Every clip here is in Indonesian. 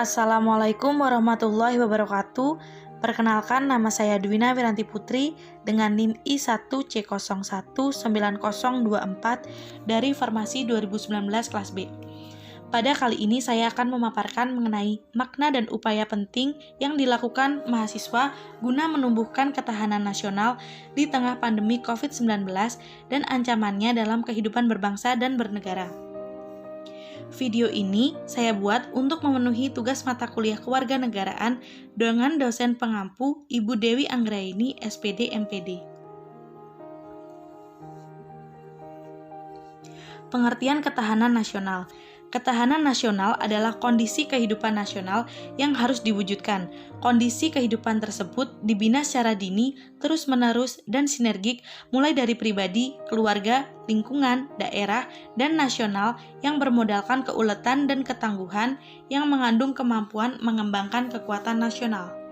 Assalamualaikum warahmatullahi wabarakatuh. Perkenalkan, nama saya Dwina Wiranti Putri dengan NIM I1C019024 dari Farmasi 2019 kelas B. Pada kali ini saya akan memaparkan mengenai makna dan upaya penting yang dilakukan mahasiswa guna menumbuhkan ketahanan nasional di tengah pandemi COVID-19 dan ancamannya dalam kehidupan berbangsa dan bernegara. Video ini saya buat untuk memenuhi tugas mata kuliah kewarganegaraan dengan dosen pengampu Ibu Dewi Anggraini, SPD MPD. Pengertian ketahanan nasional. Ketahanan nasional adalah kondisi kehidupan nasional yang harus diwujudkan. Kondisi kehidupan tersebut dibina secara dini, terus-menerus, dan sinergik mulai dari pribadi, keluarga, lingkungan, daerah, dan nasional yang bermodalkan keuletan dan ketangguhan yang mengandung kemampuan mengembangkan kekuatan nasional.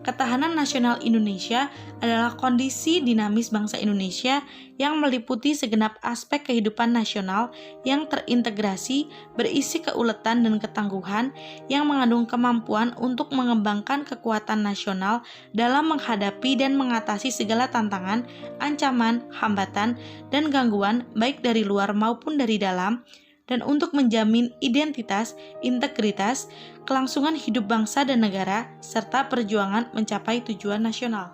Ketahanan nasional Indonesia adalah kondisi dinamis bangsa Indonesia yang meliputi segenap aspek kehidupan nasional yang terintegrasi, berisi keuletan dan ketangguhan yang mengandung kemampuan untuk mengembangkan kekuatan nasional dalam menghadapi dan mengatasi segala tantangan, ancaman, hambatan, dan gangguan baik dari luar maupun dari dalam, dan untuk menjamin identitas, integritas, kelangsungan hidup bangsa dan negara, serta perjuangan mencapai tujuan nasional.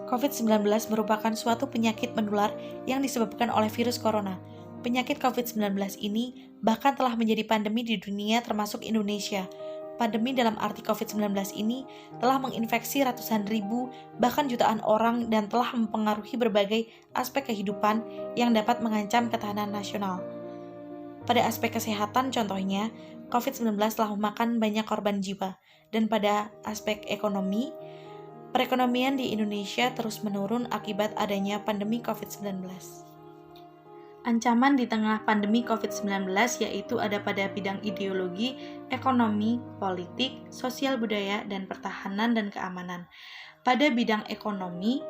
COVID-19 merupakan suatu penyakit menular yang disebabkan oleh virus corona. Penyakit COVID-19 ini bahkan telah menjadi pandemi di dunia termasuk Indonesia. Pandemi dalam arti COVID-19 ini telah menginfeksi ratusan ribu, bahkan jutaan orang dan telah mempengaruhi berbagai aspek kehidupan yang dapat mengancam ketahanan nasional. Pada aspek kesehatan contohnya, COVID-19 telah memakan banyak korban jiwa, dan pada aspek ekonomi, perekonomian di Indonesia terus menurun akibat adanya pandemi COVID-19. Ancaman di tengah pandemi COVID-19 yaitu ada pada bidang ideologi, ekonomi, politik, sosial budaya, dan pertahanan dan keamanan. Pada bidang ekonomi,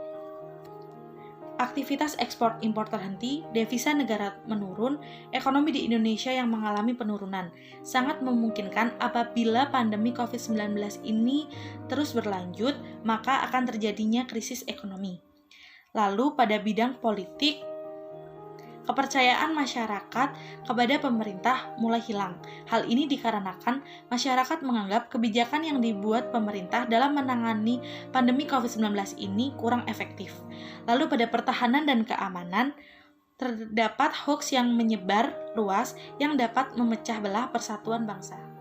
aktivitas ekspor impor terhenti, devisa negara menurun, ekonomi di Indonesia yang mengalami penurunan. Sangat memungkinkan apabila pandemi COVID-19 ini terus berlanjut, maka akan terjadinya krisis ekonomi. Lalu pada bidang politik, kepercayaan masyarakat kepada pemerintah mulai hilang. Hal ini dikarenakan masyarakat menganggap kebijakan yang dibuat pemerintah dalam menangani pandemi COVID-19 ini kurang efektif. Lalu pada pertahanan dan keamanan, terdapat hoaks yang menyebar luas yang dapat memecah belah persatuan bangsa.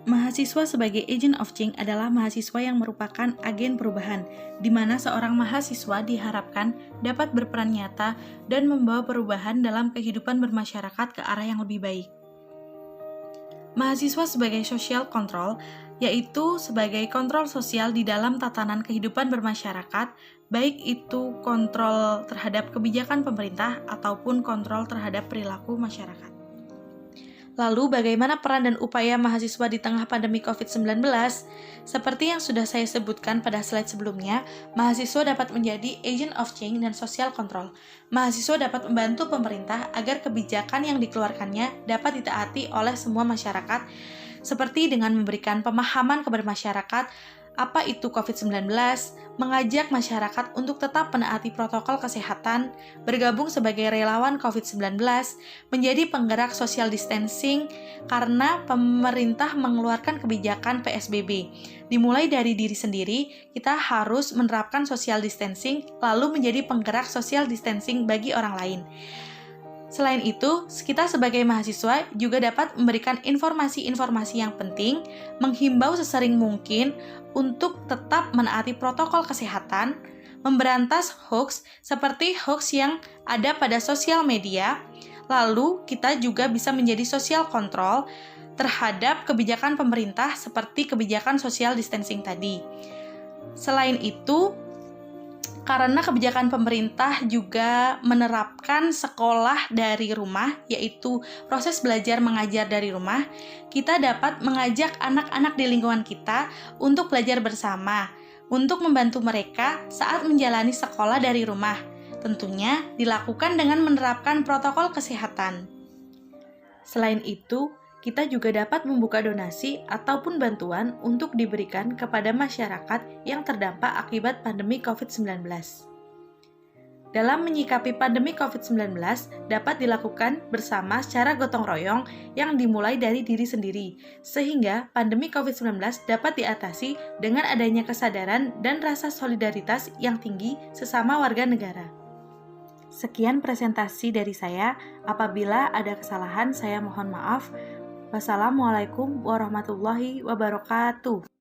Mahasiswa sebagai agent of change adalah mahasiswa yang merupakan agen perubahan, di mana seorang mahasiswa diharapkan dapat berperan nyata dan membawa perubahan dalam kehidupan bermasyarakat ke arah yang lebih baik. Mahasiswa sebagai social control, yaitu sebagai kontrol sosial di dalam tatanan kehidupan bermasyarakat, baik itu kontrol terhadap kebijakan pemerintah ataupun kontrol terhadap perilaku masyarakat. Lalu, bagaimana peran dan upaya mahasiswa di tengah pandemi COVID-19? Seperti yang sudah saya sebutkan pada slide sebelumnya, mahasiswa dapat menjadi agent of change dan social control. Mahasiswa dapat membantu pemerintah agar kebijakan yang dikeluarkannya dapat ditaati oleh semua masyarakat, seperti dengan memberikan pemahaman kepada masyarakat apa itu COVID-19, mengajak masyarakat untuk tetap menaati protokol kesehatan, bergabung sebagai relawan COVID-19, menjadi penggerak social distancing karena pemerintah mengeluarkan kebijakan PSBB. Dimulai dari diri sendiri, kita harus menerapkan social distancing, lalu menjadi penggerak social distancing bagi orang lain. Selain itu, kita sebagai mahasiswa juga dapat memberikan informasi-informasi yang penting, menghimbau sesering mungkin untuk tetap menaati protokol kesehatan, memberantas hoax seperti hoax yang ada pada sosial media, lalu kita juga bisa menjadi social control terhadap kebijakan pemerintah seperti kebijakan social distancing tadi. Selain itu, karena kebijakan pemerintah juga menerapkan sekolah dari rumah, yaitu proses belajar mengajar dari rumah, kita dapat mengajak anak-anak di lingkungan kita untuk belajar bersama, untuk membantu mereka saat menjalani sekolah dari rumah. Tentunya dilakukan dengan menerapkan protokol kesehatan. Selain itu, Kita juga dapat membuka donasi ataupun bantuan untuk diberikan kepada masyarakat yang terdampak akibat pandemi COVID-19. Dalam menyikapi pandemi COVID-19 dapat dilakukan bersama secara gotong royong yang dimulai dari diri sendiri, sehingga pandemi COVID-19 dapat diatasi dengan adanya kesadaran dan rasa solidaritas yang tinggi sesama warga negara. Sekian presentasi dari saya. Apabila ada kesalahan, saya mohon maaf. Wassalamualaikum warahmatullahi wabarakatuh.